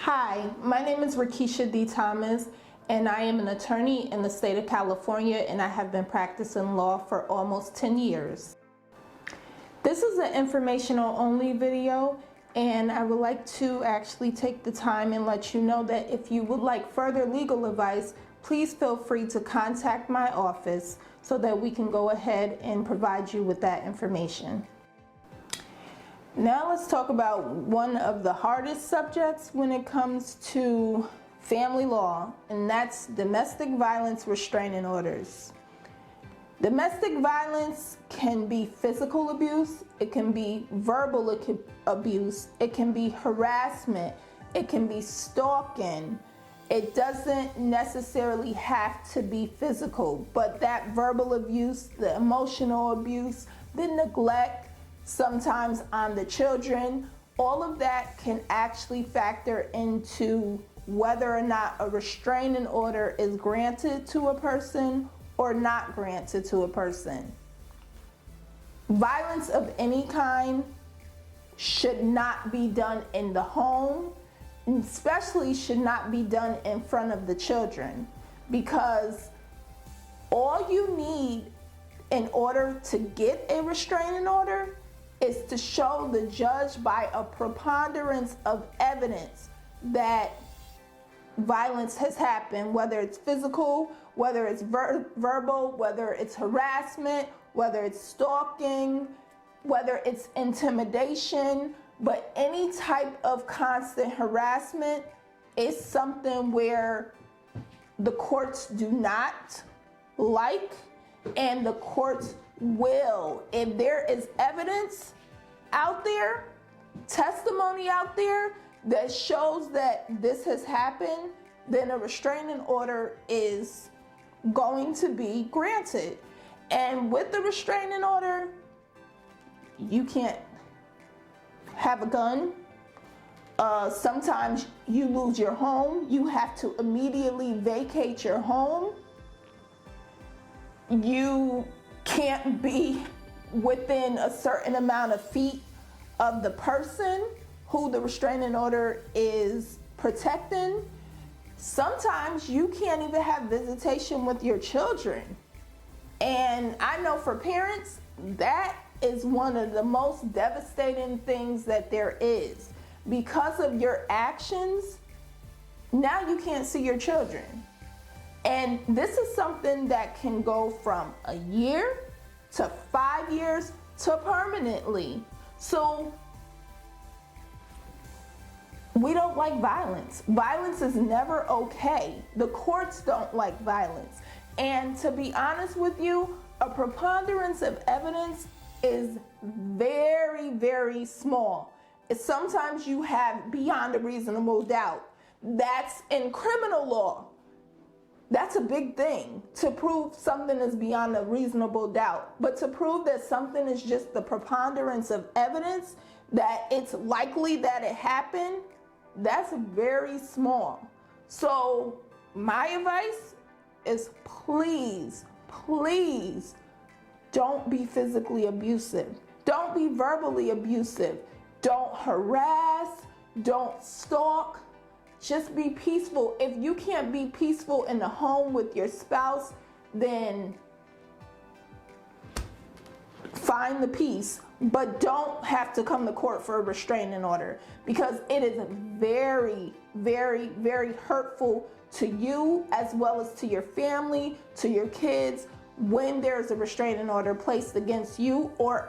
Hi, my name is Rikisha D and I am an attorney in the state of California, and I have been practicing law for almost 10 years. This is an informational only video, and I would like to actually take the time and let you know that if you would like further legal advice, please feel free to contact my office so that we can go ahead and provide you with that information. Now let's talk about one of the hardest subjects when it comes to family law, and that's domestic violence restraining orders. Domestic violence can be physical abuse, it can be verbal abuse, it can be harassment, it can be stalking. It doesn't necessarily have to be physical, but that verbal abuse, the emotional abuse, the neglect, sometimes on the children, all of that can actually factor into whether or not a restraining order is granted to a person or not granted to a person. Violence of any kind should not be done in the home, especially should not be done in front of the children, because all you need in order to get a restraining order is to show the judge by a preponderance of evidence that violence has happened, whether it's physical, whether it's verbal, whether it's harassment, whether it's stalking, whether it's intimidation. But any type of constant harassment is something where the courts do not like, and the courts will, if there is evidence out there, testimony out there that shows that this has happened, then a restraining order is going to be granted. And with the restraining order, you can't have a gun. Sometimes you lose your home. You have to immediately vacate your home. You can't be within a certain amount of feet of the person who the restraining order is protecting. Sometimes you can't even have visitation with your children. And I know for parents, that is one of the most devastating things that there is. Because of your actions, now you can't see your children. And this is something that can go from a year to 5 years to permanently. So we don't like violence. Violence is never okay. The courts don't like violence. And to be honest with you, a preponderance of evidence is very, very small. Sometimes you have beyond a reasonable doubt. That's in criminal law. That's a big thing, to prove something is beyond a reasonable doubt. But to prove that something is just the preponderance of evidence, that it's likely that it happened, that's very small. So my advice is please, please don't be physically abusive. Don't be verbally abusive. Don't harass, don't stalk. Just be peaceful. If you can't be peaceful in the home with your spouse, then find the peace, but don't have to come to court for a restraining order, because it is very, very, very hurtful to you as well as to your family, to your kids, when there's a restraining order placed against you, or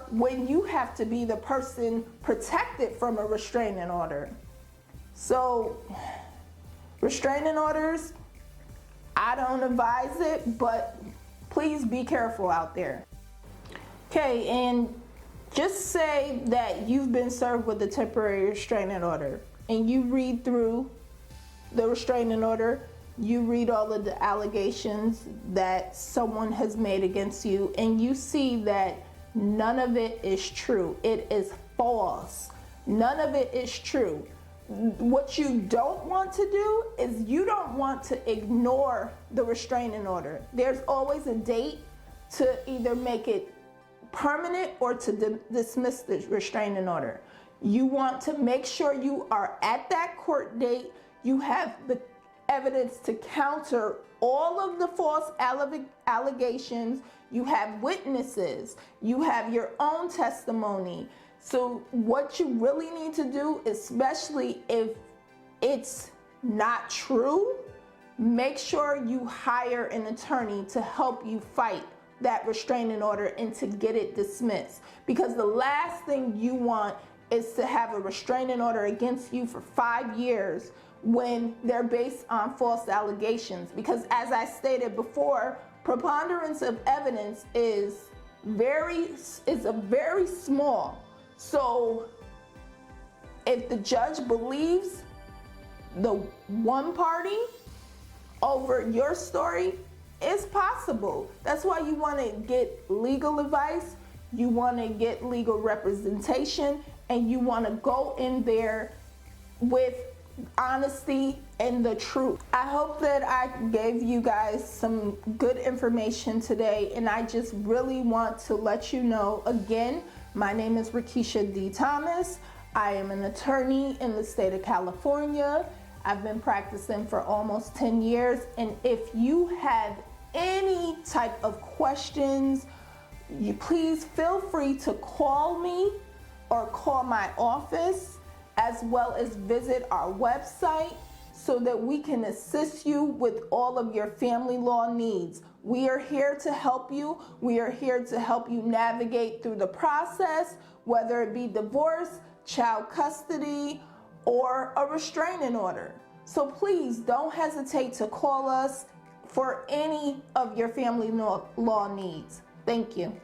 when you have to be the person protected from a restraining order. So, restraining orders, I don't advise it, but please be careful out there. Okay, and just say that you've been served with a temporary restraining order, and you read through the restraining order, you read all of the allegations that someone has made against you, and you see that none of it is true. It is false. None of it is true. What you don't want to do is you don't want to ignore the restraining order. There's always a date to either make it permanent or to dismiss the restraining order. You want to make sure you are at that court date. You have the evidence to counter all of the false allegations. You have witnesses. You have your own testimony. So what you really need to do, especially if it's not true, make sure you hire an attorney to help you fight that restraining order and to get it dismissed. Because the last thing you want is to have a restraining order against you for 5 years when they're based on false allegations. Because as I stated before, preponderance of evidence is a very small. So if the judge believes the one party over your story, it's possible. That's why you want to get legal advice, you want to get legal representation, and you want to go in there with honesty and the truth. I hope that I gave you guys some good information today, and I just really want to let you know again, my name is Rikisha D. Thomas. I am an attorney in the state of California. I've been practicing for almost 10 years, and if you have any type of questions, you please feel free to call me or call my office, as well as visit our website so that we can assist you with all of your family law needs. We are here to help you. We are here to help you navigate through the process, whether it be divorce, child custody, or a restraining order. So please don't hesitate to call us for any of your family law needs. Thank you.